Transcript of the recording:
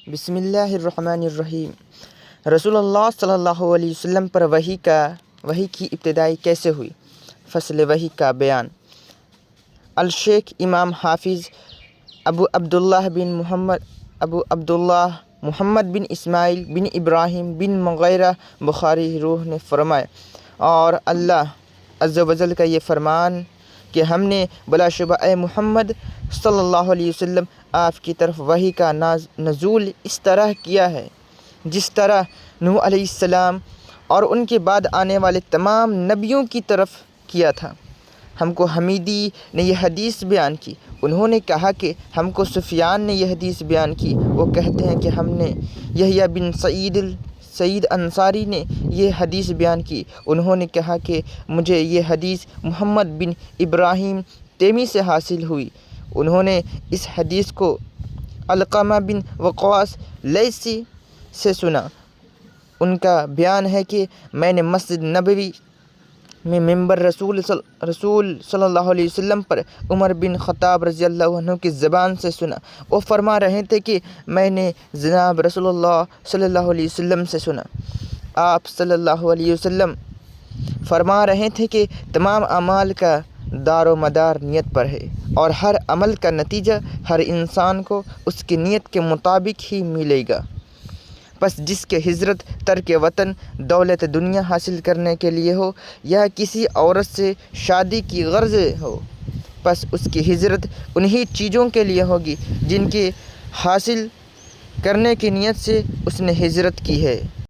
बिस्मिल्लाहिर्रहमानिर्रहीम। रसूलुल्लाह सल्लल्लाहु अलैहि वसल्लम पर वही की इब्तिदाई कैसे हुई? फ़स्ल वही का बयान। अल-शेख इमाम हाफिज़ अबू अब्दुल्लाह मुहम्मद बिन इस्माइल बिन इब्राहिम बिन मुग़ीरा बुखारी रूह ने फरमाया, और अल्लाह अज़्ज़ व जल का ये फरमान कि हमने बिलाशुबा ए मुहम्मद सल्लल्लाहु अलैहि वसल्लम आपकी तरफ वही का नज़ूल इस तरह किया है जिस तरह नूह अलैहिस्सलाम और उनके बाद आने वाले तमाम नबियों की तरफ किया था। हमको हमीदी ने यह हदीस बयान की। उन्होंने कहा कि हमको सुफियान ने यह हदीस बयान की। वो कहते हैं कि हमने यहया बिन सईद अंसारी ने यह हदीस बयान की। उन्होंने कहा कि मुझे ये हदीस मोहम्मद बिन इब्राहिम तैमी से हासिल हुई। उन्होंने इस हदीस को अलक़मा बिन वक़ास लैसी से सुना। उनका बयान है कि मैंने मस्जिद नबवी में मिंबर रसूल सल्लल्लाहु अलैहि वसल्लम पर उमर बिन ख़त्ताब रज़ियल्लाहु अन्हु की ज़बान से सुना। वो फरमा रहे थे कि मैंने जनाब रसूलुल्लाह सल्लल्लाहु अलैहि वसल्लम से सुना। आप सल्लल्लाहु अलैहि वसल्लम फरमा रहे थे कि तमाम अमाल का दारो मदार नियत पर है, और हर अमल का नतीजा हर इंसान को उसकी नियत के मुताबिक ही मिलेगा। बस जिसके हिजरत तर्क वतन दौलत दुनिया हासिल करने के लिए हो या किसी औरत से शादी की गर्ज हो, बस उसकी हिजरत उन्हीं चीज़ों के लिए होगी जिनके हासिल करने की नीयत से उसने हिजरत की है।